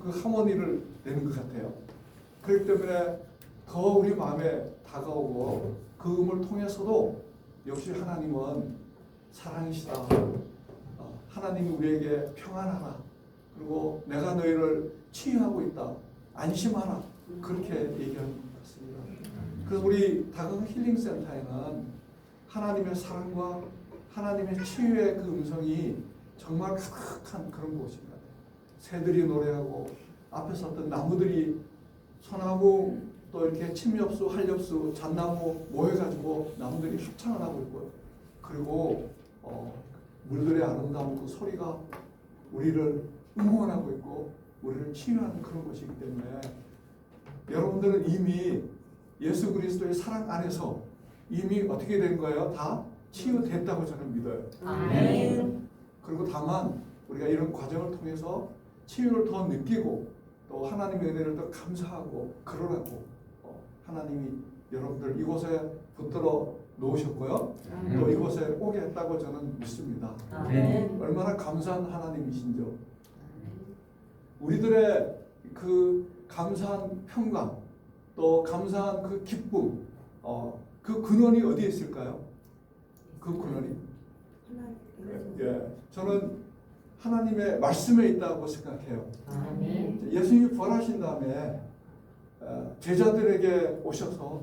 그 하모니를 내는 것 같아요. 그렇기 때문에 더 우리 마음에 다가오고 그 음을 통해서도 역시 하나님은 사랑이시다. 하나님이 우리에게 평안하라. 그리고 내가 너희를 치유하고 있다. 안심하라. 그렇게 얘기하는 것 같습니다. 그래서 우리 다강 힐링센터에는 하나님의 사랑과 하나님의 치유의 그 음성이 정말 가득한 그런 곳입니다. 새들이 노래하고 앞에 섰던 나무들이 소나무 또 이렇게 침엽수, 한렵수, 잣나무 모여가지고 나무들이 합창을 하고 있고요. 그리고 물들의 아름다운 그 소리가 우리를 응원하고 있고 우리를 치유하는 그런 곳이기 때문에 여러분들은 이미 예수 그리스도의 사랑 안에서 이미 어떻게 된 거예요? 다 치유됐다고 저는 믿어요. 아멘. 그리고 다만 우리가 이런 과정을 통해서 치유를 더 느끼고 또 하나님의 은혜를 더 감사하고 그러라고 하나님이 여러분들 이곳에 붙들어 놓으셨고요. 또 이곳에 오게 했다고 저는 믿습니다. 아멘. 얼마나 감사한 하나님이신죠. 우리들의 그 감사한 평강 또 감사한 그 기쁨 그 근원이 어디에 있을까요? 그 근원이 저는 하나님의 말씀에 있다고 생각해요. 아멘. 예수님이 부활하신 다음에 제자들에게 오셔서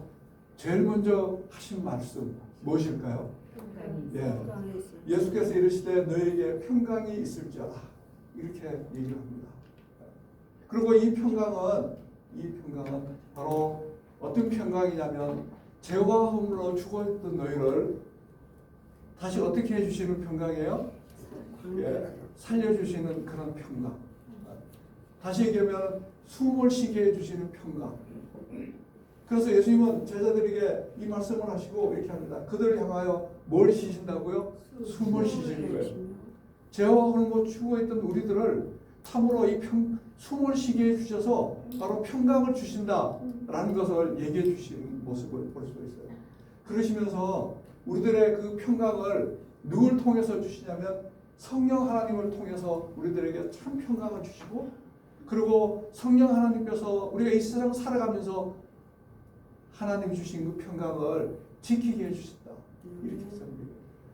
제일 먼저 하신 말씀 무엇일까요? 예수께서 이르시되 너에게 평강이 있을지어다 이렇게 얘기를 합니다. 그리고 이 평강은 바로 어떤 평강이냐면 죄와 허물로 죽어있던 너희를 다시 어떻게 해주시는 평강이에요? 살려주시는 그런 평강. 다시 얘기하면 숨을 쉬게 해주시는 평강. 그래서 예수님은 제자들에게 이 말씀을 하시고 이렇게 합니다. 그들을 향하여 뭘 쉬신다고요? 숨을 쉬시는 거예요. 죄와 허물로 죽어있던 우리들을 참으로 숨을 쉬게 해주셔서 바로 평강을 주신다라는 것을 얘기해 주시는 모습을 볼 수 있어요. 그러시면서 우리들의 그 평강을 누굴 통해서 주시냐면 성령 하나님을 통해서 우리들에게 참 평강을 주시고 그리고 성령 하나님께서 우리가 이 세상 살아가면서 하나님이 주신 그 평강을 지키게 해주신다. 이렇게 생각해요.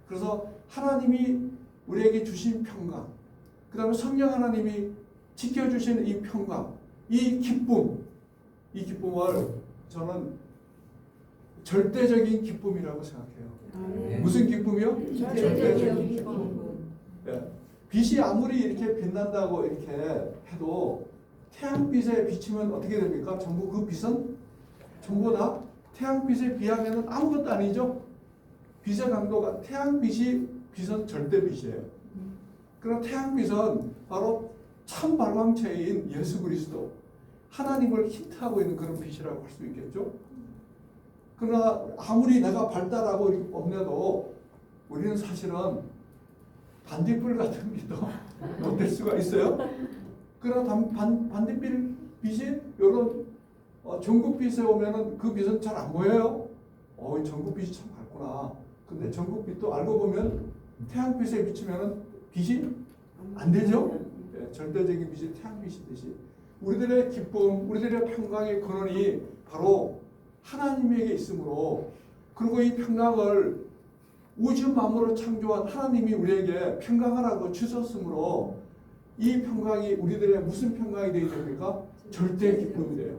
그래서 하나님이 우리에게 주신 평강 그 다음에 성령 하나님이 지켜주시는 이 평강 이 기쁨을 저는 절대적인 기쁨이라고 생각해요. 무슨 기쁨이요? 절대적인 기쁨. 빛이 아무리 이렇게 빛난다고 이렇게 해도 태양빛에 비치면 어떻게 됩니까? 전부 그 빛은 전부 다 태양빛에 비하면 아무것도 아니죠. 빛의 강도가 빛은 절대빛이에요. 그럼 태양빛은 바로 참 발광체인 예수 그리스도 하나님을 힌트하고 있는 그런 빛이라고 할 수 있겠죠. 그러나 아무리 내가 발달하고 없내도 우리는 사실은 반딧불 같은 빛도 못 될 수가 있어요. 그러나 반딧불 빛이 이런 전구빛에 오면은 그 빛은 잘 안 보여요. 전구빛이 참 밝구나. 근데 전구빛도 알고 보면 태양빛에 비추면은 빛이 안 되죠. 절대적인 빛이 태양빛이듯이 우리들의 기쁨, 우리들의 평강의 근원이 바로 하나님에게 있으므로 그리고 이 평강을 우주 만물을 창조한 하나님이 우리에게 평강하라고 주셨으므로 이 평강이 우리들의 무슨 평강이 되어야 됩니까? 절대 기쁨이 돼요.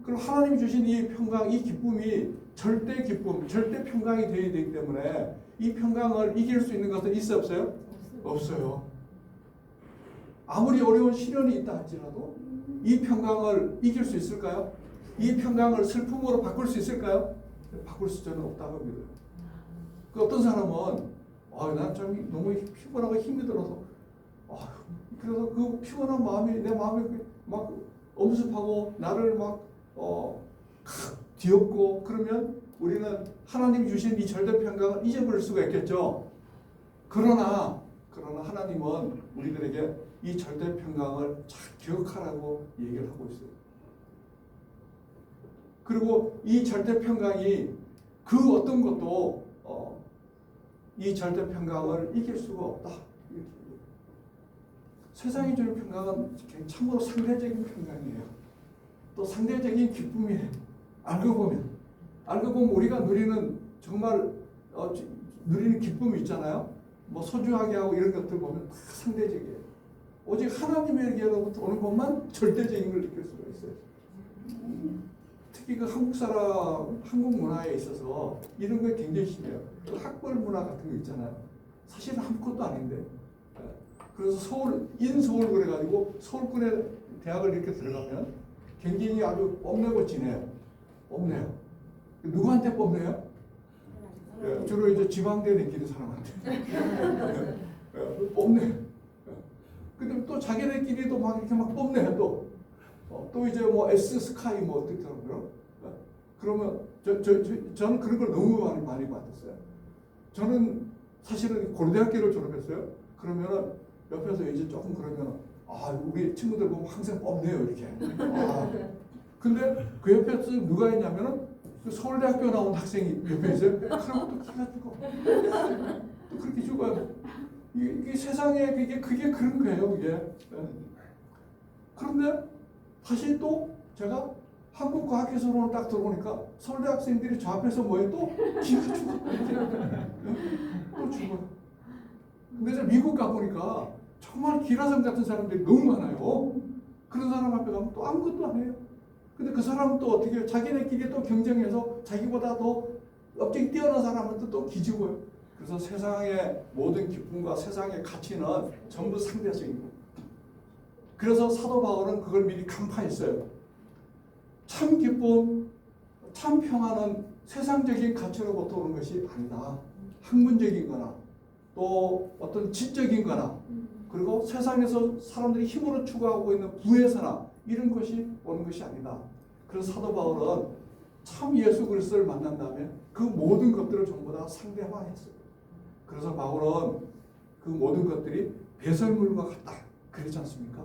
그럼 하나님이 주신 이 평강, 이 기쁨이 절대 기쁨, 절대 평강이 되어야 되기 때문에 이 평강을 이길 수 있는 것은 있어 없어요? 없어요. 아무리 어려운 시련이 있다 할지라도 이 평강을 이길 수 있을까요? 이 평강을 슬픔으로 바꿀 수 있을까요? 바꿀 수 저는 없다고 믿어요. 그 어떤 사람은 난 좀 너무 피곤하고 힘이 들어서 그래서 그 피곤한 마음이 내 마음에 막 엄습하고 나를 막 뒤엎고 그러면 우리는 하나님이 주신 이 절대 평강을 잊어버릴 수가 있겠죠. 그러나 하나님은 우리들에게 이 절대 평강을 잘 기억하라고 얘기를 하고 있어요. 그리고 이 절대 평강이 그 어떤 것도 이 절대 평강을 이길 수가 없다. 세상이 주는 평강은 참으로 상대적인 평강이에요. 또 상대적인 기쁨이에요. 알고 보면 우리가 누리는 정말 누리는 기쁨이 있잖아요. 뭐 소중하게 하고 이런 것들 보면 다 상대적이에요. 오직 하나님에게로부터 오는 것만 절대적인 걸 느낄 수가 있어요. 특히 그 한국 문화에 있어서 이런 게 굉장히 심해요. 그 학벌 문화 같은 거 있잖아요. 사실은 아무것도 아닌데. 그래서 인서울 그래가지고 서울권에 대학을 이렇게 들어가면 굉장히 아주 뽐내고 지내요. 뽐내요. 누구한테 뽐내요? 주로 이제 지방대에 다니는 사람한테. 뽐내요. 근데 또 자기네끼리도 막 이렇게 막 뽐내요. 또 이제 뭐 S 스카이 뭐 어떻더라고요. 그러면 저는 그런 걸 너무 많이 받았어요. 저는 사실은 고려대학교를 졸업했어요. 그러면은 옆에서 이제 조금 그러면 우리 친구들 보면 항상 뽐내요 이렇게. 근데 그 옆에서 누가 있냐면은 그 서울대학교 나온 학생이 옆에 있어요. 그러면 또 기가 죽어. 또 그렇게 죽어요. 이게 세상에 그게 그런 거예요, 그게. 그런데 다시 또 제가 한국과학기술원을 딱 들어오니까 서울대 학생들이 저 앞에서 뭐해 또 기가 죽어. 또 죽어요. 근데 이제 미국 가보니까 정말 기라성 같은 사람들이 너무 많아요. 그런 사람 앞에 가면 또 아무것도 안 해요. 근데 그 사람은 또 어떻게 자기네끼리 또 경쟁해서 자기보다 더 업적이 뛰어난 사람한테 또 기죽어요. 그래서 세상의 모든 기쁨과 세상의 가치는 전부 상대적인 거예요. 그래서 사도 바울은 그걸 미리 간파했어요. 참 기쁨, 참 평안은 세상적인 가치로부터 오는 것이 아니다. 학문적인 거나 또 어떤 지적인 거나 그리고 세상에서 사람들이 힘으로 추구하고 있는 부에서나 이런 것이 오는 것이 아니다. 그래서 사도 바울은 참 예수 그리스도를 만난 다음에 그 모든 것들을 전부 다 상대화했어요. 그래서 바울은 그 모든 것들이 배설물과 같다. 그러지 않습니까?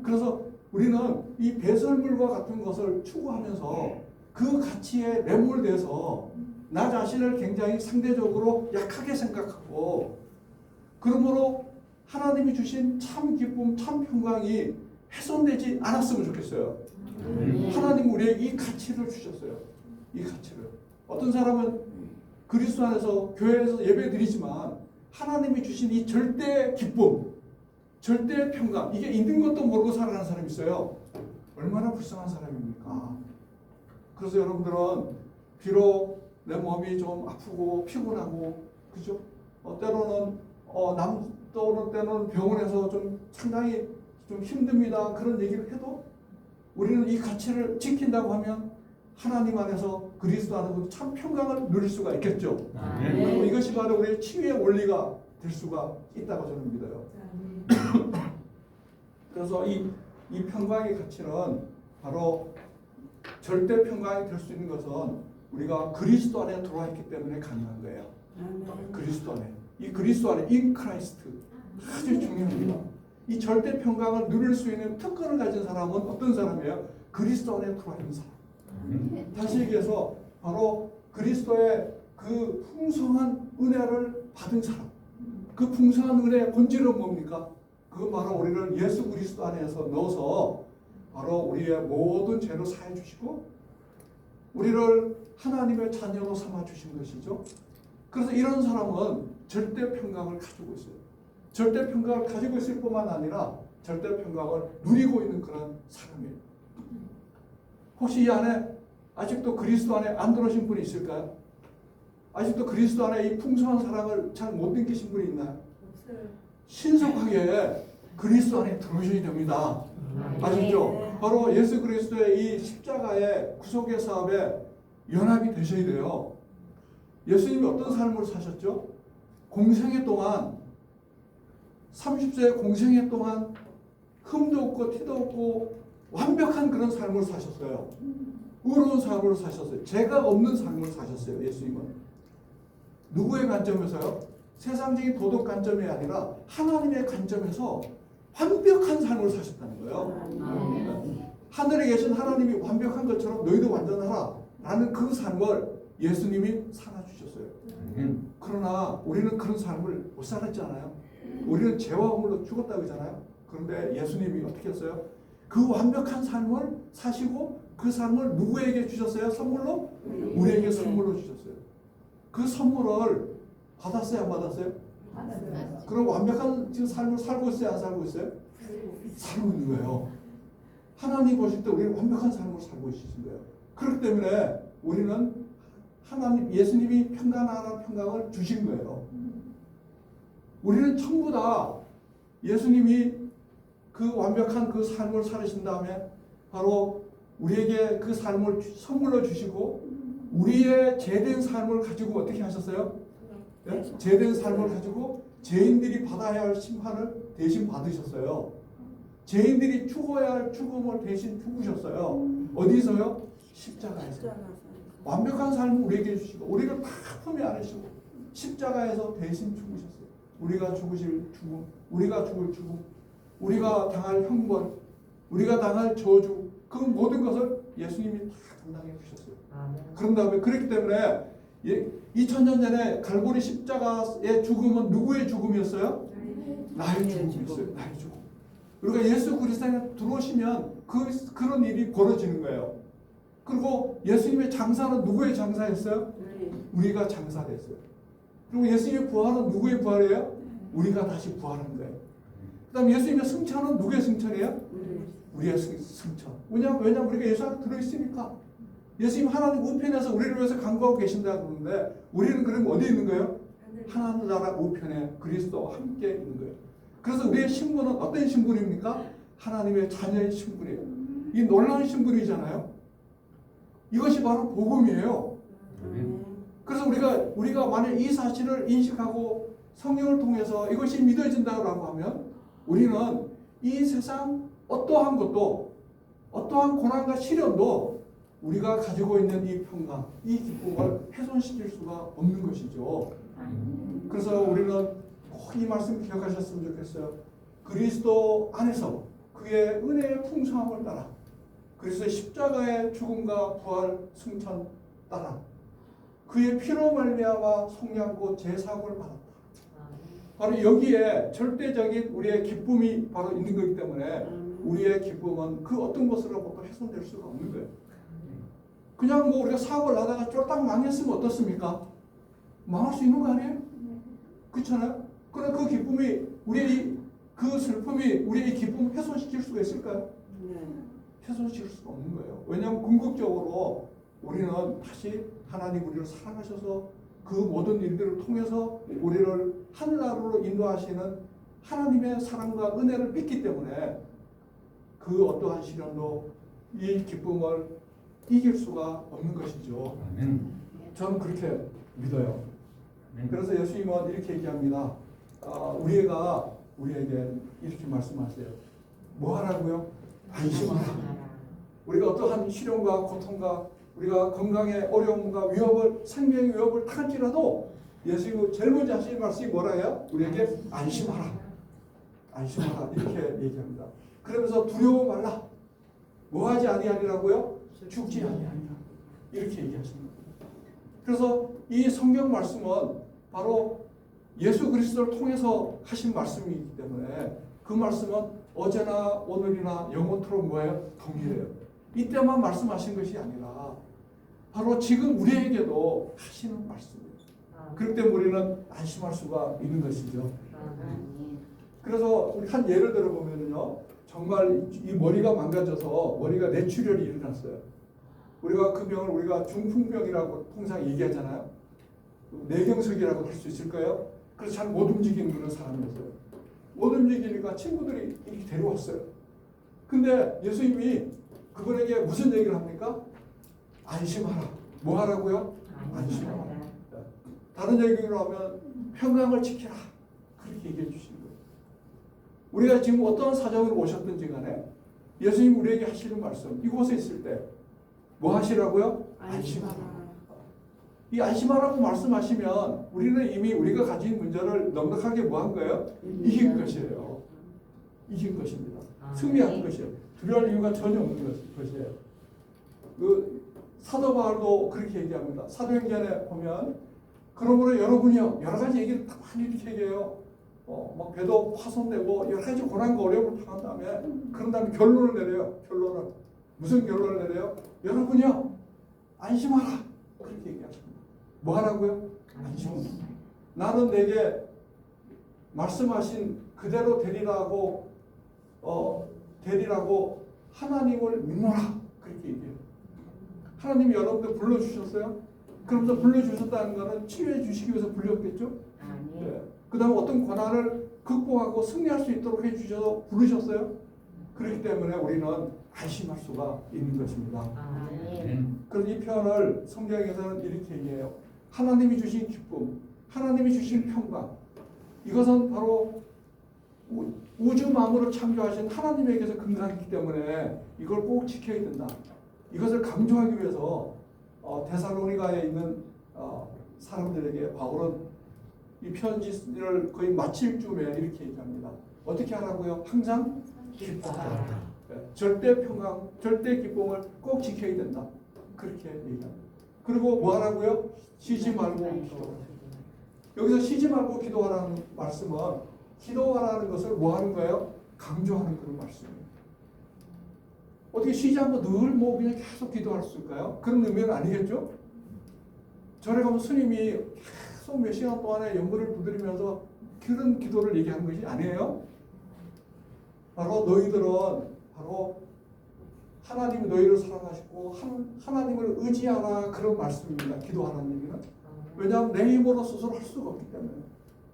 그래서 우리는 이 배설물과 같은 것을 추구하면서 그 가치에 매몰돼서 나 자신을 굉장히 상대적으로 약하게 생각하고 그러므로 하나님이 주신 참 기쁨, 참 평강이 훼손되지 않았으면 좋겠어요. 하나님 우리에게 이 가치를 주셨어요. 이 가치를. 어떤 사람은 그리스도 안에서 교회에서 예배드리지만 하나님이 주신 이 절대 기쁨, 절대 평강, 이게 있는 것도 모르고 살아가는 사람이 있어요. 얼마나 불쌍한 사람입니까? 그래서 여러분들은 비록 내 몸이 좀 아프고 피곤하고 그죠? 때로는 때로는 병원에서 좀 상당히 좀 힘듭니다. 그런 얘기를 해도 우리는 이 가치를 지킨다고 하면 하나님 안에서 그리스도 안에서 참 평강을 누릴 수가 있겠죠. 그리고 이것이 바로 우리의 치유의 원리가 될 수가 있다고 저는 믿어요. 그래서 이 평강의 가치는 바로 절대 평강이 될 수 있는 것은 우리가 그리스도 안에 들어와 있기 때문에 가능한 거예요. 그리스도 안에. 이 그리스도 안에 in Christ 아주 중요합니다. 이 절대 평강을 누릴 수 있는 특권을 가진 사람은 어떤 사람이에요? 그리스도 안에 들어와 있는 사람. 다시 얘기해서 바로 그리스도의 그 풍성한 은혜를 받은 사람. 그 풍성한 은혜의 본질은 뭡니까? 그건 바로 우리를 예수 그리스도 안에서 넣어서 바로 우리의 모든 죄를 사해 주시고 우리를 하나님의 자녀로 삼아 주신 것이죠. 그래서 이런 사람은 절대 평강을 가지고 있어요. 절대 평강을 가지고 있을 뿐만 아니라 절대 평강을 누리고 있는 그런 사람이에요. 혹시 이 안에 아직도 그리스도 안에 안 들어오신 분이 있을까요? 아직도 그리스도 안에 이 풍성한 사랑을 잘 못 느끼신 분이 있나요? 없어요. 신속하게 그리스도 안에 들어오셔야 됩니다. 아시죠? 바로 예수 그리스도의 이 십자가의 구속의 사업에 연합이 되셔야 돼요. 예수님이 어떤 삶을 사셨죠? 공생애 동안 30세 공생애 동안 흠도 없고 티도 없고 완벽한 그런 삶을 사셨어요. 의로운 삶을 사셨어요. 죄가 없는 삶을 사셨어요. 예수님은. 누구의 관점에서요? 세상적인 도덕 관점이 아니라 하나님의 관점에서 완벽한 삶을 사셨다는 거예요. 하늘에 계신 하나님이 완벽한 것처럼 너희도 완전하라 라는 그 삶을 예수님이 살아주셨어요. 그러나 우리는 그런 삶을 못 살았잖아요. 우리는 죄와 허물로 죽었다고 하잖아요. 그런데 예수님이 어떻게 했어요? 그 완벽한 삶을 사시고 그 삶을 누구에게 주셨어요? 선물로? 우리에게 선물로 주셨어요. 그 선물을 받았어요? 안 받았어요? 그럼 완벽한 지금 삶을 살고 있어요? 안 살고 있어요? 살고 있는 거예요. 하나님 보실 때 우리는 완벽한 삶을 살고 있으신 거예요. 그렇기 때문에 우리는 하나님, 예수님이 평강하라는 평강을 주신 거예요. 우리는 전부 다 예수님이 그 완벽한 그 삶을 살으신 다음에 바로 우리에게 그 삶을 선물로 주시고 우리의 죄된 삶을 가지고 어떻게 하셨어요? 네? 죄된 삶을 가지고 죄인들이 받아야 할 심판을 대신 받으셨어요. 죄인들이 죽어야 할 죽음을 대신 죽으셨어요. 어디서요? 십자가에서. 완벽한 삶을 우리에게 주시고 우리를 다 품에 안으시고 십자가에서 대신 죽으셨어요. 우리가 죽으실 죽음, 우리가 죽을 죽음, 우리가 당할 형벌, 우리가 당할 저주, 그 모든 것을 예수님이 다 담당해 주셨어요. 그런 다음에 그렇기 때문에 2000년 전에 갈보리 십자가의 죽음은 누구의 죽음이었어요? 나의 죽음이었어요. 나의 죽음. 우리가 예수 그리스도에 들어오시면 그런 일이 벌어지는 거예요. 그리고 예수님의 장사는 누구의 장사였어요? 우리가 장사됐어요. 그리고 예수님의 부활은 누구의 부활이에요? 우리가 다시 부활한 거예요. 그 다음에 예수님의 승천은 누구의 승천이에요? 우리의 승천. 왜냐하면 우리가 예수 안에 들어있으니까. 예수님 하나님 우편에서 우리를 위해서 간구하고 계신다 그러는데 우리는 그럼 어디 있는 거예요? 하나님 나라 우편에 그리스도와 함께 있는 거예요. 그래서 우리의 신분은 어떤 신분입니까? 하나님의 자녀의 신분이에요. 이 놀라운 신분이잖아요. 이것이 바로 복음이에요. 그래서 우리가 만약 이 사실을 인식하고 성령을 통해서 이것이 믿어진다고 하면 우리는 이 세상 어떠한 것도 어떠한 고난과 시련도 우리가 가지고 있는 이 평강, 이 기쁨을 훼손시킬 수가 없는 것이죠. 그래서 우리는 꼭 이 말씀 기억하셨으면 좋겠어요. 그리스도 안에서 그의 은혜의 풍성함을 따라 그리스도의 십자가의 죽음과 부활 승천 따라 그의 피로 말미암아 속량 곧 제사함을 받았다. 바로 여기에 절대적인 우리의 기쁨이 바로 있는 거기 때문에 우리의 기쁨은 그 어떤 것으로부터 훼손될 수가 없는 거예요. 그냥 뭐 우리가 사고를 하다가 쫄딱 망했으면 어떻습니까? 망할 수 있는 거 아니에요? 그렇잖아요? 그러나 그 기쁨이 우리의 그 슬픔이 우리의 기쁨을 훼손시킬 수가 있을까요? 훼손시킬 수가 없는 거예요. 왜냐하면 궁극적으로 우리는 다시 하나님 우리를 사랑하셔서 그 모든 일들을 통해서 우리를 하늘나라로 인도하시는 하나님의 사랑과 은혜를 믿기 때문에 그 어떠한 시련도 이 기쁨을 이길 수가 없는 것이죠. 저는 그렇게 믿어요. 그래서 예수님은 이렇게 얘기합니다. 우리에게 이렇게 말씀하세요. 뭐 하라고요? 안심하라. 우리가 어떠한 시련과 고통과 우리가 건강의 어려움과 위협을 생명의 위협을 당할지라도 예수님은 제일 먼저 하신 말씀이 뭐라 해요? 우리에게 안심하라. 안심하라. 이렇게 얘기합니다. 그러면서 두려워 말라. 뭐하지 아니하리라고요? 죽지 아니하리라. 이렇게 얘기하십니다. 그래서 이 성경 말씀은 바로 예수 그리스도를 통해서 하신 말씀이기 때문에 그 말씀은 어제나 오늘이나 영원토록 뭐예요? 동일해요. 이때만 말씀하신 것이 아니라 바로 지금 우리에게도 하시는 말씀이에요. 그렇기 때문에 우리는 안심할 수가 있는 것이죠. 그래서 우리 한 예를 들어보면요, 정말 이 머리가 망가져서 머리가 뇌출혈이 일어났어요. 우리가 그 병을 우리가 중풍병이라고 통상 얘기하잖아요. 뇌경색이라고 할 수 있을까요? 그래서 잘 못 움직이는 그런 사람이었어요. 못 움직이니까 친구들이 이렇게 데려왔어요. 근데 예수님이 그분에게 무슨 얘기를 합니까? 안심하라. 뭐 하라고요? 안심하라. 다른 얘기로 하면 평강을 지키라. 그렇게 얘기해 주신 거예요. 우리가 지금 어떤 사정으로 오셨든지 간에 예수님 우리에게 하시는 말씀, 이곳에 있을 때 뭐 하시라고요? 안심하라. 이 안심하라고 말씀하시면 우리는 이미 우리가 가진 문제를 넉넉하게 뭐 한 거예요? 이긴 것이에요. 이긴 것입니다. 승리한 것이에요. 두려울 이유가 전혀 없는 것이에요. 그 사도 바울도 그렇게 얘기합니다. 사도행전에 보면 그러므로 여러분이요, 여러 가지 얘기를 다 많이 이렇게 얘기해요. 막 배도 파손되고 여러 가지 고난과 어려움을 당한 다음에 그런 다음에 결론을 내려요. 결론을 무슨 결론을 내려요? 여러분이요 안심하라 그렇게 얘기하십니다. 뭐 하라고요? 안심하라. 나는 내게 말씀하신 그대로 되리라고 하나님을 믿노라 그렇게 얘기해요. 하나님이 여러분들 불러주셨어요? 그러면서 불러주셨다는 것은 치유해 주시기 위해서 불렀겠죠? 네. 그 다음에 어떤 고난을 극복하고 승리할 수 있도록 해주셔서 부르셨어요? 그렇기 때문에 우리는 안심할 수가 있는 것입니다. 그래서 이 표현을 성경에서는 이렇게 얘기해요. 하나님이 주신 기쁨, 하나님이 주신 평강, 이것은 바로 우주 만물을 창조하신 하나님에게서 근간이기 때문에 이걸 꼭 지켜야 된다. 이것을 강조하기 위해서 데살로니가에 있는 사람들에게 바울은 이 편지를 거의 마칠 쯤에 이렇게 얘기합니다. 어떻게 하라고요? 항상 기뻐하라. 절대 평강, 절대 기쁨을 꼭 지켜야 된다. 그렇게 얘기합니다. 그리고 뭐 하라고요? 쉬지 말고 기도하라. 여기서 쉬지 말고 기도하라는 말씀은 기도하라는 것을 뭐 하는 거예요? 강조하는 그런 말씀이에요. 어떻게 쉬지 않고 늘 뭐 그냥 계속 기도할 수 있을까요? 그런 의미는 아니겠죠? 절에 가면 스님이 계속 몇 시간 동안에 연물을 두드리면서 그런 기도를 얘기하는 것이 아니에요. 바로 너희들은 바로 하나님이 너희를 사랑하시고 하나님을 의지하라 그런 말씀입니다. 기도하라는 얘기는. 왜냐하면 내 힘으로 스스로 할 수가 없기 때문에.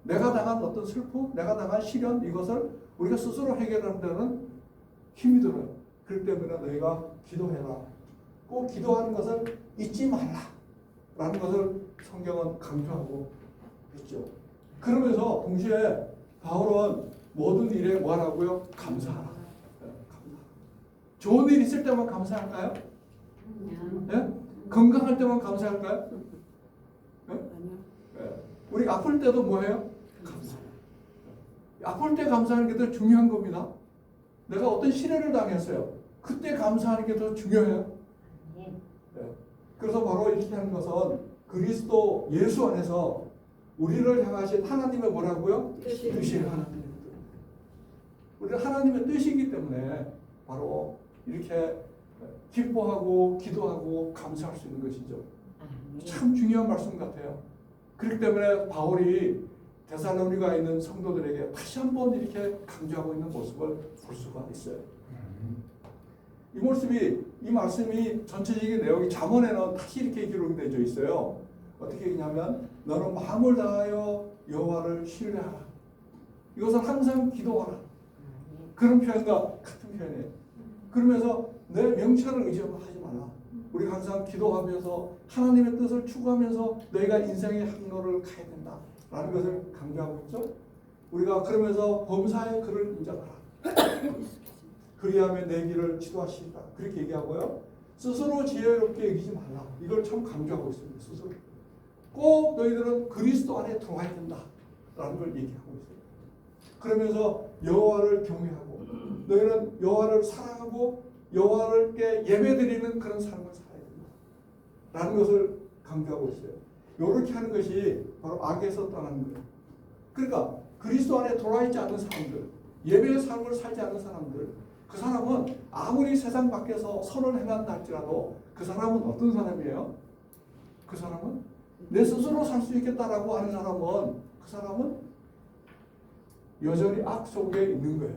내가 당한 어떤 슬픔, 내가 당한 시련 이것을 우리가 스스로 해결하는 데는 힘이 들어요. 그렇기 때문에 너희가 기도해라. 꼭 기도하는 것을 잊지 말라. 라는 것을 성경은 강조하고 있죠. 그러면서 동시에 바울은 모든 일에 뭐 하라고요? 감사하라. 감사하라. 좋은 일 있을 때만 감사할까요? 네? 건강할 때만 감사할까요? 네? 네. 우리 아플 때도 뭐해요? 감사해요. 아플 때 감사하는 게 더 중요한 겁니다. 내가 어떤 시련을 당했어요. 그때 감사하는 게 더 중요해요. 네. 그래서 바로 이렇게 하는 것은 그리스도 예수 안에서 우리를 향하신 하나님의 뭐라고요? 뜻이에요. 하나님의 뜻. 우리는 하나님의 뜻이기 때문에 바로 이렇게 기뻐하고 기도하고 감사할 수 있는 것이죠. 참 중요한 말씀 같아요. 그렇기 때문에 바울이 데살로니가에 있는 성도들에게 다시 한번 이렇게 강조하고 있는 모습을 볼 수가 있어요. 이 말씀이 전체적인 내용이 잠언에는 다시 이렇게 기록이 되어 있어요. 어떻게 했냐면 너는 마음을 다하여 여호와를 신뢰하라. 이것은 항상 기도하라. 그런 표현과 같은 표현이에요. 그러면서 내 명철을 의지하지 말라. 우리가 항상 기도하면서 하나님의 뜻을 추구하면서 너희가 인생의 항로를 가야 된다. 라는 것을 강조하고 있죠. 우리가 그러면서 범사의 그를 인정하라. 그리하면 내 길을 지도하시리라. 그렇게 얘기하고요. 스스로 지혜롭게 여기지 말라. 이걸 참 강조하고 있습니다. 스스로. 꼭 너희들은 그리스도 안에 들어와야 된다. 라는 걸 얘기하고 있어요. 그러면서 여호와를 경외하고 너희는 여호와를 사랑하고 여호와께 예배드리는 그런 삶을 살아야 된다. 라는 것을 강조하고 있어요. 이렇게 하는 것이 바로 악에서 떠나는 거예요. 그러니까 그리스도 안에 돌아있지 않는 사람들, 예배의 삶을 살지 않는 사람들, 그 사람은 아무리 세상 밖에서 선을 행한다 할지라도 그 사람은 어떤 사람이에요? 그 사람은 내 스스로 살 수 있겠다라고 하는 사람은 그 사람은 여전히 악 속에 있는 거예요.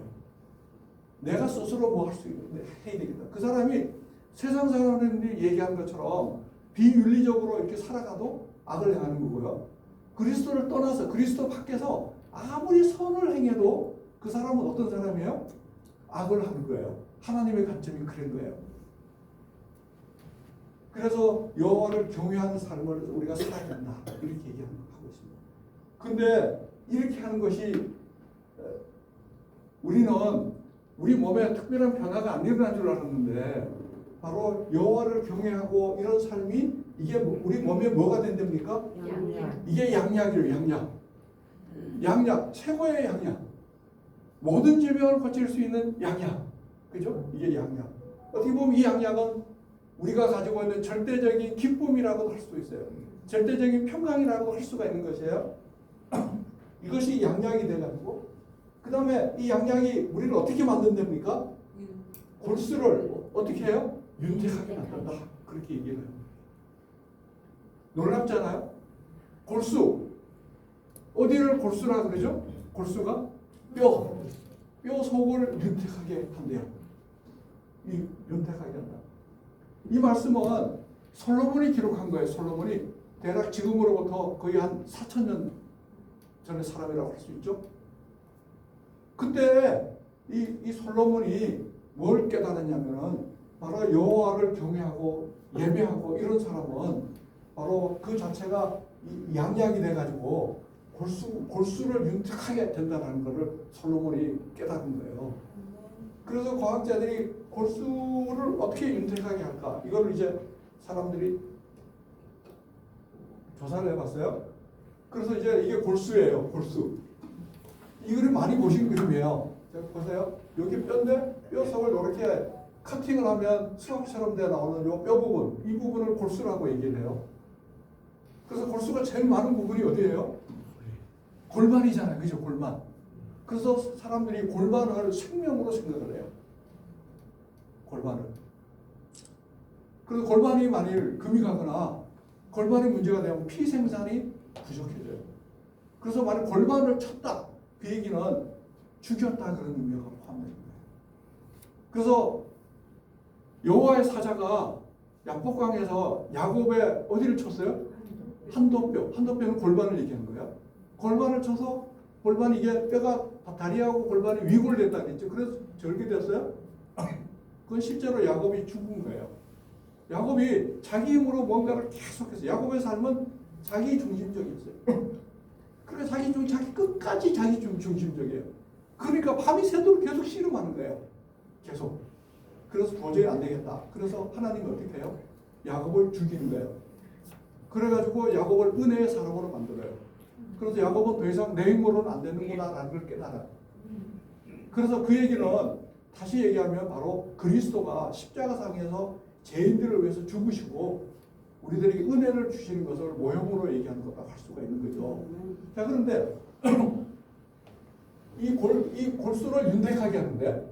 내가 스스로 뭐 할 수 있는데 해야 되겠다. 그 사람이 세상 사람들이 얘기하는 것처럼 비윤리적으로 이렇게 살아가도 악을 행하는 거고요. 그리스도를 떠나서 그리스도 밖에서 아무리 선을 행해도 그 사람은 어떤 사람이에요? 악을 하는 거예요. 하나님의 관점이 그런 거예요. 그래서 여호와를 경외하는 삶을 우리가 살아야 된다. 이렇게 얘기하고 있습니다. 근데 이렇게 하는 것이 우리는 우리 몸에 특별한 변화가 안 일어난 줄 알았는데 바로 여호와를 경외하고 이런 삶이 이게 우리 몸에 뭐가 된답니까? 양약. 이게 양약이에요. 양약. 양약. 최고의 양약. 모든 질병을 고칠 수 있는 양약. 그죠? 이게 양약. 어떻게 보면 이 양약은 우리가 가지고 있는 절대적인 기쁨이라고도 할 수도 있어요. 절대적인 평강이라고 할 수가 있는 것이에요. 이것이 양약이 돼가지고 그 다음에 이 양약이 우리를 어떻게 만든답니까? 골수를 어떻게 해요? 윤택하게 만든다. 그렇게 얘기를 해요. 놀랍잖아요. 골수 어디를 골수라 그러죠? 골수가 뼈 속을 윤택하게 한대요. 이 윤택하게 한다. 이 말씀은 솔로몬이 기록한 거예요. 솔로몬이 대략 지금으로부터 거의 한 4,000년 전의 사람이라고 할 수 있죠. 그때 이 솔로몬이 뭘 깨달았냐면은 바로 여호와를 경외하고 예배하고 이런 사람은 바로 그 자체가 양약이 돼가지고 골수를 윤택하게 된다는 것을 솔로몬이 깨달은 거예요. 그래서 과학자들이 골수를 어떻게 윤택하게 할까? 이걸 이제 사람들이 조사를 해봤어요. 그래서 이제 이게 골수예요. 골수. 이 그림 많이 보신 그림이에요. 자, 보세요. 여기 뼈인데 뼈 속을 이렇게 커팅을 하면 수학처럼 돼 나오는 요 뼈 부분, 이 부분을 골수라고 얘기를 해요. 그래서 골수가 제일 많은 부분이 어디예요? 골반이잖아요. 그죠? 골반. 그래서 사람들이 골반을 생명으로 생각을 해요. 골반을. 그래서 골반이 만일 금이 가거나 골반이 문제가 되면 피 생산이 부족해져요. 그래서 만약 골반을 쳤다. 그 얘기는 죽였다 그런 의미가 포함됩니다. 그래서 여호와의 사자가 야복강에서 야곱의 어디를 쳤어요? 한도뼈. 한도뼈는 골반을 얘기하는 거예요. 골반을 쳐서 골반이 이게 뼈가 다리하고 골반이 위골됐다 그랬죠. 그래서 절개됐어요. 그건 실제로 야곱이 죽은 거예요. 야곱이 자기 힘으로 뭔가를 계속해서 야곱의 삶은 자기 중심적이었어요. 그러니까 자기 끝까지 자기 중심적이에요. 그러니까 밤이 새도록 계속 씨름하는 거예요. 계속. 그래서 도저히 안 되겠다. 그래서 하나님이 어떻게 해요? 야곱을 죽이는 거예요. 그래가지고 야곱을 은혜의 사람으로 만들어요. 그래서 야곱은 더 이상 내 힘으로는 안 되는구나라는 걸 깨달아요. 그래서 그 얘기는 다시 얘기하면 바로 그리스도가 십자가상에서 죄인들을 위해서 죽으시고 우리들에게 은혜를 주시는 것을 모형으로 얘기하는 것과 할 수가 있는 거죠. 자, 그런데 이 골수를 윤택하게 하는데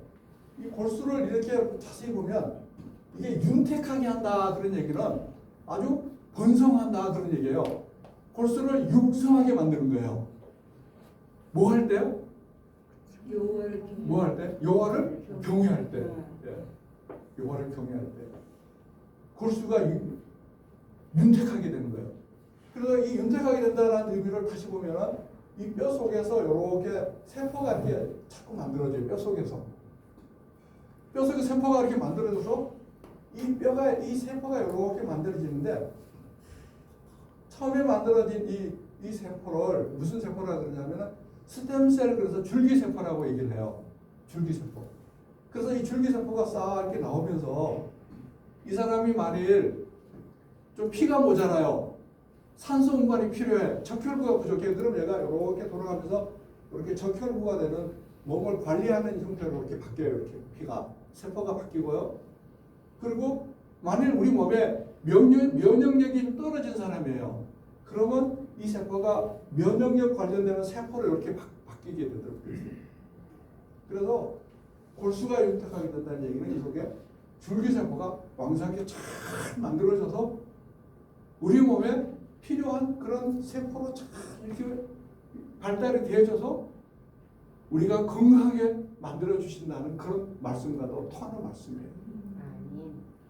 이 골수를 이렇게 자세히 보면 이게 윤택하게 한다 그런 얘기는 아주 번성한다 그런 얘기예요. 골수를 육성하게 만드는 거예요. 뭐 할 때요? 뭐 할 때? 여호와를 경외할 때. 예. 여호와를 경외할 때. 골수가 윤택하게 되는 거예요. 그래서 이 윤택하게 된다는 의미를 다시 보면은 이 뼈 속에서 이렇게 세포가 이렇게 자꾸 만들어져요. 뼈 속에서. 뼈 속에 세포가 이렇게 만들어져서 이 세포가 이렇게 만들어지는데 처음에 만들어진 이 세포를 무슨 세포라고 그러냐면은 스템셀 그래서 줄기세포라고 얘기를 해요. 줄기세포. 그래서 이 줄기세포가 싹 이렇게 나오면서 이 사람이 만일 좀 피가 모자라요. 산소 공간이 필요해. 적혈구가 부족해. 그럼 얘가 이렇게 돌아가면서 이렇게 적혈구가 되는 몸을 관리하는 형태로 이렇게 바뀌어요. 이렇게 피가 세포가 바뀌고요. 그리고 만일 우리 몸에 면역력이 좀 떨어진 사람이에요. 그러면 이 세포가 면역력 관련되는 세포로 이렇게 바뀌게 되더라고요. 그래서 골수가 윤택하게 된다는 얘기는 이 속에 줄기세포가 왕성하게 잘 만들어져서 우리 몸에 필요한 그런 세포로 잘 이렇게 발달이 되어져서 우리가 건강하게 만들어 주신다는 그런 말씀과도 통하는 말씀이에요.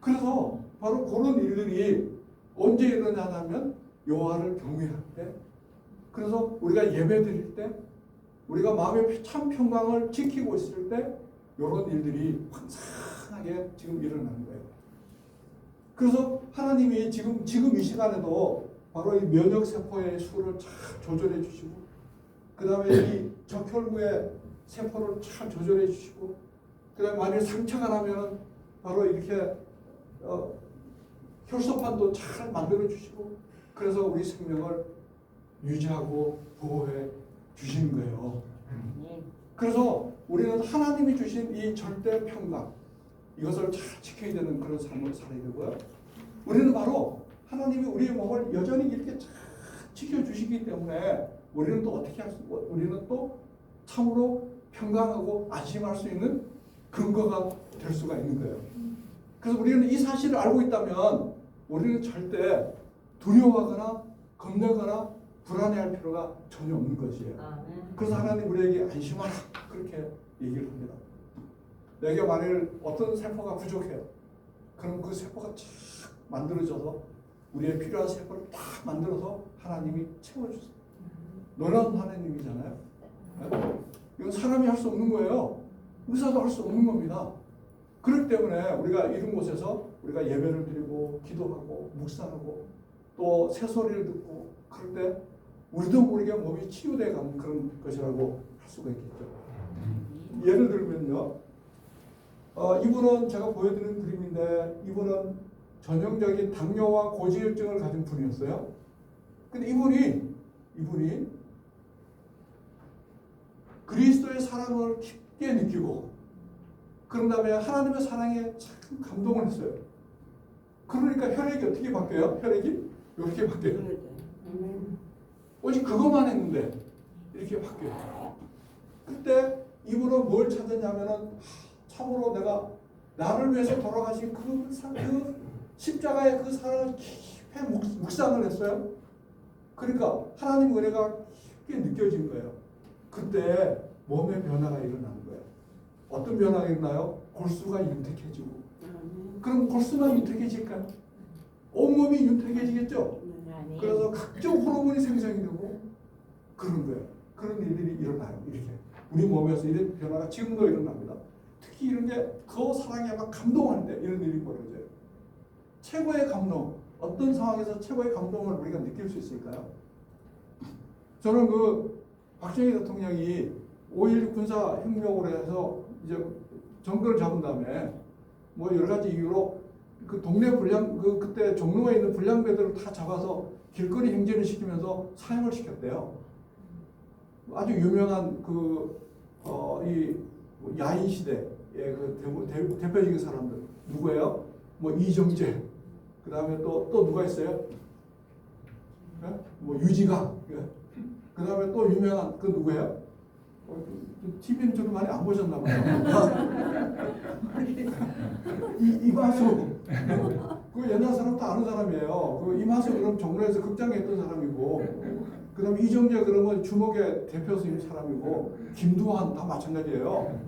그래서 바로 그런 일들이 언제 일어나냐면 여호와를 경외할 때, 그래서 우리가 예배 드릴 때, 우리가 마음의 참 평강을 지키고 있을 때 이런 일들이 항상하게 지금 일어나는 거예요. 그래서 하나님이 지금 이 시간에도 바로 이 면역 세포의 수를 잘 조절해 주시고, 그 다음에 이 적혈구의 세포를 잘 조절해 주시고, 그 다음에 만일 상처가 나면 바로 이렇게 혈소판도 잘 만들어 주시고, 그래서 우리 생명을 유지하고 보호해 주시는 거예요. 그래서 우리는 하나님이 주신 이 절대 평강, 이것을 잘 지켜야 되는 그런 삶을 살아야 되고요. 우리는 바로 하나님이 우리의 몸을 여전히 이렇게 잘 지켜주시기 때문에 우리는 또 어떻게 우리는 또 참으로 평강하고 안심할 수 있는 근거가 될 수가 있는 거예요. 그래서 우리는 이 사실을 알고 있다면 우리는 절대 두려워하거나 겁내거나 불안해할 필요가 전혀 없는 것이에요. 그래서 하나님 우리에게 안심하라 그렇게 얘기를 합니다. 내게 만일 어떤 세포가 부족해요. 그럼 그 세포가 쫙 만들어져서 우리의 필요한 세포를 딱 만들어서 하나님이 채워주세요. 놀라운 하나님이잖아요. 네? 이건 사람이 할 수 없는 거예요. 의사도 할 수 없는 겁니다. 그렇기 때문에 우리가 이런 곳에서 우리가 예배를 드리고 기도하고 묵상하고 또 새소리를 듣고 그럴 때 우리도 모르게 몸이 치유되어 가는 그런 것이라고 할 수가 있겠죠. 예를 들면요. 이분은 제가 보여드리는 그림인데 이분은 전형적인 당뇨와 고지혈증을 가진 분이었어요. 근데 이분이 그리스도의 사랑을 깊게 느끼고 그런 다음에 하나님의 사랑에 참 감동을 했어요. 그러니까 혈액이 어떻게 바뀌어요? 혈액이 이렇게 바뀌어요. 오직 그것만 했는데 이렇게 바뀌어요. 그때 이분은 뭘 찾았냐면은 참으로 내가 나를 위해서 돌아가신 그 십자가의 그 사랑을 깊이 묵상을 했어요. 그러니까 하나님 은혜가 깊게 느껴진 거예요. 그때 몸의 변화가 일어나는 거예요. 어떤 변화가 일어나요? 골수가 윤택해지고. 그럼 골수만 윤택해질까요? 온몸이 윤택해지겠죠? 그래서 각종 호르몬이 생성이 되고 그런 거예요. 그런 일들이 일어나요. 이렇게 우리 몸에서 이런 변화가 지금도 일어납니다. 특히 이런 게 그 사랑에 막 감동할 때 이런 일이 벌어져요. 최고의 감동, 어떤 상황에서 최고의 감동을 우리가 느낄 수 있을까요? 저는 그 박정희 대통령이 5.16 군사혁명으로 해서 이제 정권을 잡은 다음에 뭐 여러 가지 이유로 그 동네 그때 종로에 있는 불량배들을 다 잡아서 길거리 행진을 시키면서 사형을 시켰대요. 아주 유명한 이 야인 시대의 그 대표적인 사람들 누구예요? 뭐 이정재, 그 다음에 또 누가 있어요? 네? 뭐 유지강, 그 다음에 또 유명한 그 누구예요? TV는 좀 많이 안 보셨나 봐요. 이마수. 그 옛날 사람도 아는 사람이에요. 그 이마수 그럼 종로에서 극장에 했던 사람이고, 그 다음에 이정재 그러면 주목의 대표 선생님 사람이고, 김두한 다 마찬가지예요.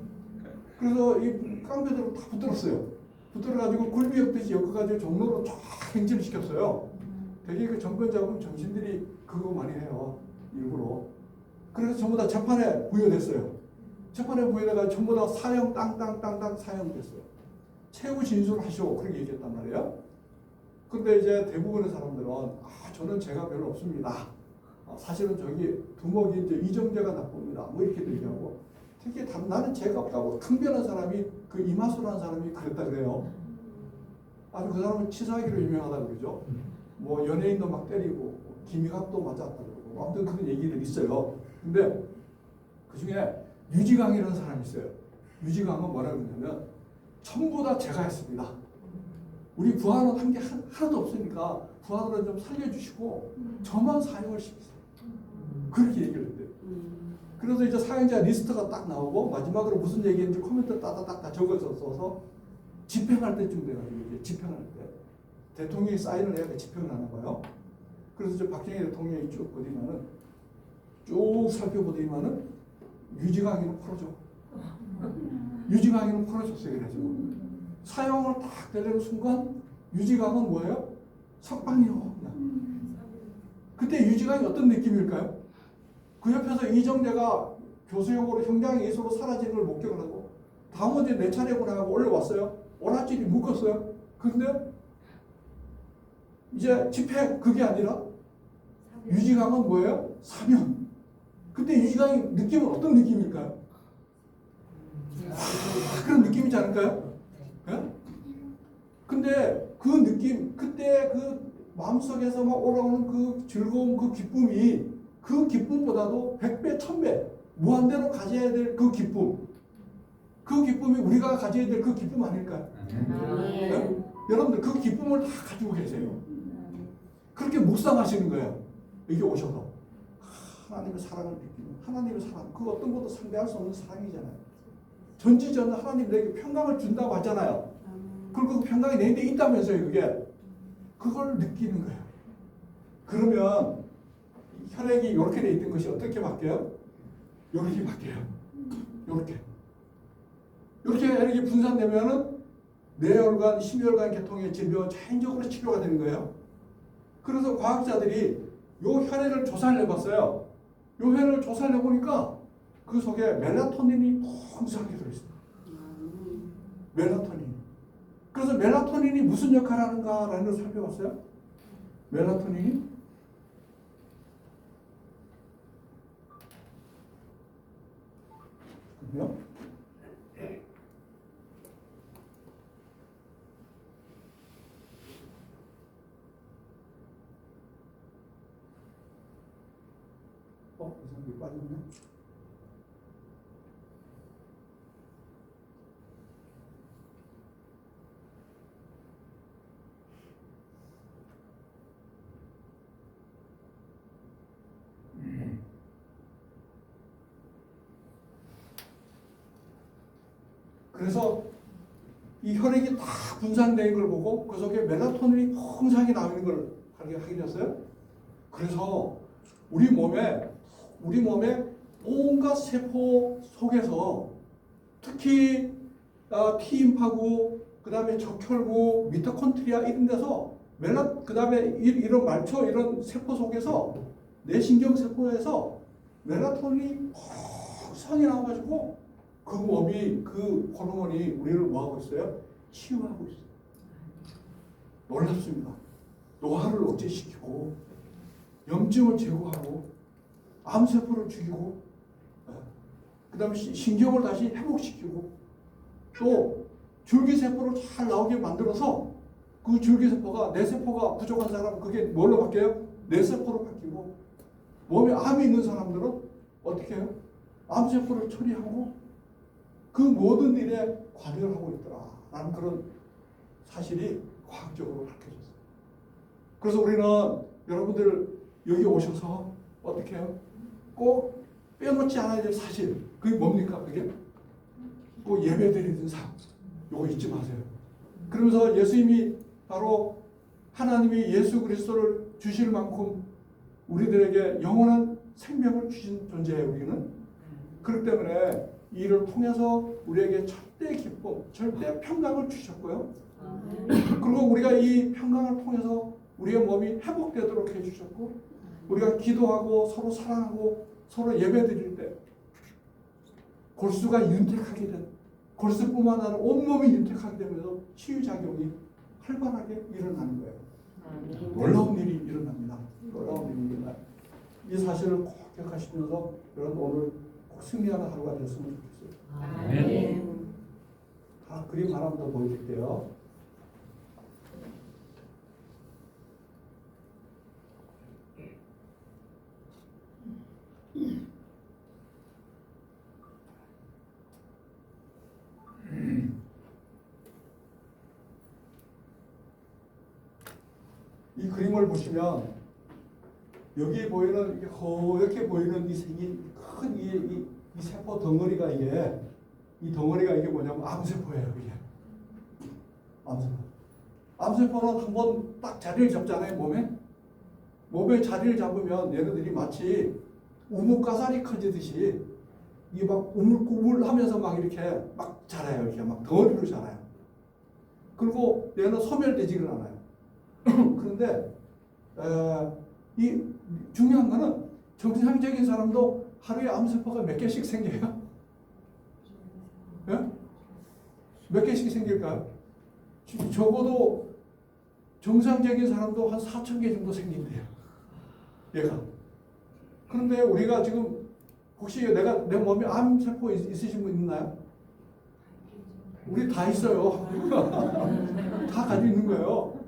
그래서 이 깡패들은 다 붙들었어요. 붙들어가지고 굴비역듯이 엮어가지고 종로로 쫙 행진을 시켰어요. 되게 그 정권 잡은 정신들이 그거 많이 해요. 일부러. 그래서 전부 다 재판에 부여됐어요. 재판에 부여돼가지고 전부 다 사형 땅땅땅땅 사형됐어요. 최후 진술하시오 그렇게 얘기했단 말이에요. 근데 이제 대부분의 사람들은 저는 죄가 별로 없습니다. 사실은 저기 두목이 이제 이정재가 나쁩니다. 뭐 이렇게 얘기하고 특히 나는 죄가 없다고 강변한 사람이 그 이마수라는 사람이 그랬다 그래요. 아주 그 사람은 치사하기로 유명하다 그러죠. 뭐 연예인도 막 때리고 김희갑도 맞았다 그러고 아무튼 그런 얘기들이 있어요. 근데 그 중에 유지강이라는 사람이 있어요. 유지강은 뭐라 그러냐면 전부 다 제가 했습니다. 우리 부하는 한 게 하나도 없으니까 부하들은 좀 살려주시고 저만 사형을 시키세요. 그렇게 얘기를 했대요. 그래서 이제 사형자 리스트가 딱 나오고 마지막으로 무슨 얘기인지 코멘트 따다닥 다 적어서 집행할 때쯤 돼가지고 이제 집행할 때 대통령이 사인을 해야 집행을 하나 봐요. 그래서 이제 박정희 대통령이 쭉 보더니만은 쭉 살펴보더니만은 유지강이는 풀어줘. 유지강이는 풀어줬어요. 그래가지고 사형을 딱 내려는 순간 유지강은 뭐예요? 석방이요. 그때 유지강이 어떤 느낌일까요? 그 옆에서 이정재가 교수형으로 형장 예수로 사라지는 걸 목격을 하고 다음은 이제 내 차례구나 하고 올라왔어요. 오라질이 묶었어요. 근데 이제 집행 그게 아니라 유지강은 뭐예요? 사면. 그때 유지강이 느낌은 어떤 느낌일까요? 그런 느낌이지 않을까요? 네? 근데 그 느낌, 그때 그 마음속에서 막 올라오는 그 즐거움, 그 기쁨이 그 기쁨보다도 100배, 1000배 무한대로 가져야 될 그 기쁨, 그 기쁨이 우리가 가져야 될 그 기쁨 아닐까요? 네? 여러분들 그 기쁨을 다 가지고 계세요. 그렇게 묵상하시는 거예요. 여기 오셔서 하나님의 사랑을 느끼는 하나님의 사랑 그 어떤 것도 상대할 수 없는 사랑이잖아요. 전지전능 하나님 내게 평강을 준다고 하잖아요. 그리고 그 평강이 내 인데 있다면서요. 그게 그걸 느끼는 거예요. 그러면 혈액이 이렇게 돼 있던 것이 어떻게 바뀌어요? 이렇게 바뀌어요. 이렇게 혈액이 분산되면은 뇌혈관, 심혈관 계통의 질병은 자연적으로 치료가 되는 거예요. 그래서 과학자들이 요 혈액을 조사를 해봤어요. 요 혈액을 조사를 해보니까 그 속에 멜라토닌이 풍성하게 들어있어요. 멜라토닌. 그래서 멜라토닌이 무슨 역할을 하는가라는 걸 살펴봤어요. 멜라토닌이 그럼요. 이상하게 빠졌네. 그래서 이 혈액이 다 분산된 걸 보고 그 속에 멜라토닌이 풍성하게 나오는 걸 확인했어요. 그래서 우리 몸에 온갖 세포 속에서 특히 T임파구, 그 다음에 적혈구, 미토콘드리아 이런 데서 그 다음에 이런 말초 이런 세포 속에서 뇌신경 세포에서 멜라토닌이 풍성히 나와가지고 그 몸이 그 호르몬이 우리를 뭐하고 있어요? 치유하고 있어요. 놀랍습니다. 노화를 억제시키고 염증을 제거하고 암세포를 죽이고 그 다음에 신경을 다시 회복시키고 또 줄기세포를 잘 나오게 만들어서 그 줄기세포가 뇌세포가 부족한 사람은 그게 뭘로 바뀌어요? 뇌세포로 바뀌고 몸에 암이 있는 사람들은 어떻게 해요? 암세포를 처리하고 그 모든 일에 관여를 하고 있더라라는 그런 사실이 과학적으로 밝혀졌어요. 그래서 우리는 여러분들 여기 오셔서 어떻게 해요? 꼭 빼놓지 않아야 될 사실 그게 뭡니까? 그게 꼭 예배드리는 삶 이거 잊지 마세요. 그러면서 예수님이 바로 하나님이 예수 그리스도를 주실 만큼 우리들에게 영원한 생명을 주신 존재예요. 우리는 그렇기 때문에 이를 통해서 우리에게 절대 기쁨, 절대 평강을 주셨고요. 그리고 우리가 이 평강을 통해서 우리의 몸이 회복되도록 해주셨고 우리가 기도하고 서로 사랑하고 서로 예배드릴 때 골수가 윤택하게 된 골수뿐만 아니라 온몸이 윤택하게 되면서 치유작용이 활발하게 일어나는 거예요. 놀라운 일이 일어납니다. 놀라운 일이 일어나요. 이 사실을 꼭 기억하시면서 여러분 오늘 꼭 승리하는 하루가 됐으면 좋겠어요. 아멘. 그림 하나 더 보여드릴게요. 이 그림을 보시면 여기 보이는 이게 허옇게 보이는 이 생긴 큰 이 세포 덩어리가 이 덩어리가 이게 뭐냐면 암세포예요. 이게 암세포. 암세포는 한번 딱 자리를 잡잖아요. 몸에 자리를 잡으면 얘네들이 마치 우뭇가사리 커지듯이 이게 막 우물우물하면서 막 이렇게 막 자라요. 이렇게 막 덩어리로 자라요. 그리고 얘는 소멸되지를 않아요. 그런데 이 중요한 거는 정상적인 사람도 하루에 암세포가 몇 개씩 생겨요? 예? 몇 개씩 생길까요? 적어도 정상적인 사람도 한 4,000개 정도 생긴대요. 얘가. 그런데 우리가 지금 혹시 내 몸에 암세포 있으신 분 있나요? 우리 다 있어요. 다 가지고 있는 거예요.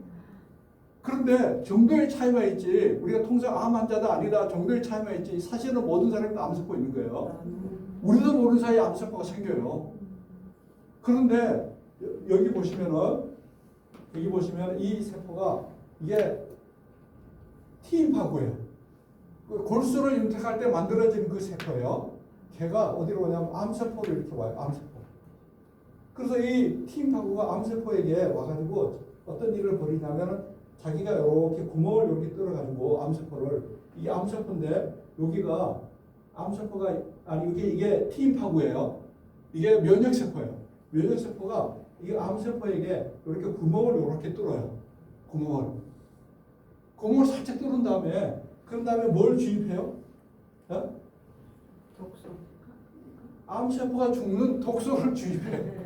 그런데 정도의 차이만 있지 우리가 통상 암 환자다 아니다 정도의 차이만 있지 사실은 모든 사람이 다 암세포 있는 거예요. 우리도 모르는 사이에 암세포가 생겨요. 그런데 여기 보시면 이 세포가 이게 T임파구예요. 그 골수를 윤택할 때 만들어진 그 세포예요. 걔가 어디로 오냐면 암세포로 이렇게 와요. 암세포. 그래서 이 T임파구가 암세포에게 와가지고 어떤 일을 벌이냐면은 자기가 이렇게 구멍을 여기 뚫어가지고 암세포를 이 암세포인데 여기가 암세포가 아니 이게 T임파구예요. 이게 면역세포예요. 면역세포가 이 암세포에게 이렇게 구멍을 이렇게 뚫어요. 구멍을 살짝 뚫은 다음에 그런 다음에 뭘 주입해요? 어? 독소. 암세포가 죽는 독소를 주입해요.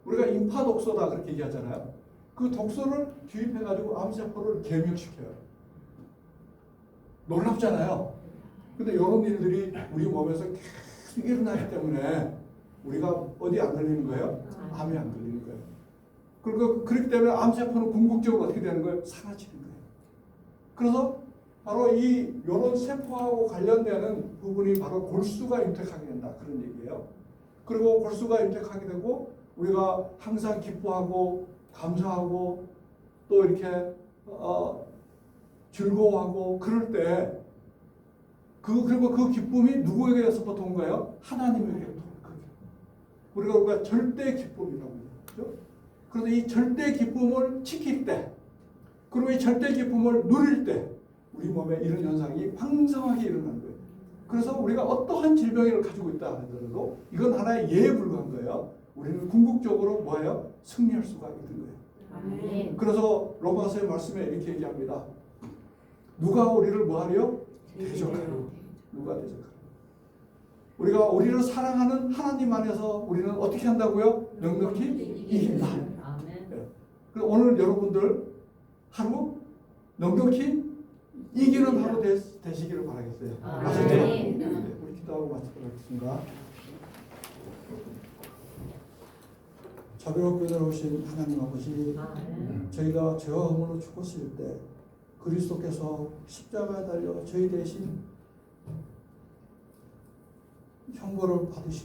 우리가 임파 독소다 그렇게 얘기하잖아요. 그 독소를 주입해가지고 암세포를 개명시켜요. 놀랍잖아요. 근데 이런 일들이 우리 몸에서 계속 일어나기 때문에 우리가 어디 안 걸리는 거예요? 암에 안 걸리는 거예요. 그리고 그렇기 때문에 암세포는 궁극적으로 어떻게 되는 거예요? 사라지는 거예요. 그래서 바로 이런 세포하고 관련되는 부분이 바로 골수가 윤택하게 된다 그런 얘기예요. 그리고 골수가 윤택하게 되고 우리가 항상 기뻐하고 감사하고 또 이렇게 즐거워하고 그럴 때 그리고 그 기쁨이 누구에게서부터 온 거예요? 하나님에게부터 온 거예요. 우리가 절대 기쁨이라고 그러죠. 그래서 이 절대 기쁨을 지킬 때 그리고 이 절대 기쁨을 누릴 때 우리 몸에 이런 현상이 왕성하게 일어나는 거예요. 그래서 우리가 어떠한 질병을 가지고 있다 하더라도 이건 하나의 예에 불과한 거예요. 우리는 궁극적으로 뭐예요? 승리할 수가 있는 거예요. 아멘. 그래서 로마서의 말씀에 이렇게 얘기합니다. 누가 우리를 뭐하려? 대적하려. 누가 대적하려? 우리가 우리를 사랑하는 하나님 안에서 우리는 어떻게 한다고요? 넉넉히 이긴다. 아멘. 그래서 오늘 여러분들 하루 넉넉히 이기는 하루 되시기를 바라겠어요. 아셨죠? 아멘. 네, 우리 기도하고 마치도록 하겠습니다. 자비롭고 은혜로우신 하나님 아버지, 아멘. 저희가 죄와 허물로 죽었을 때 그리스도께서 십자가에 달려 저희 대신 형벌을 받으시고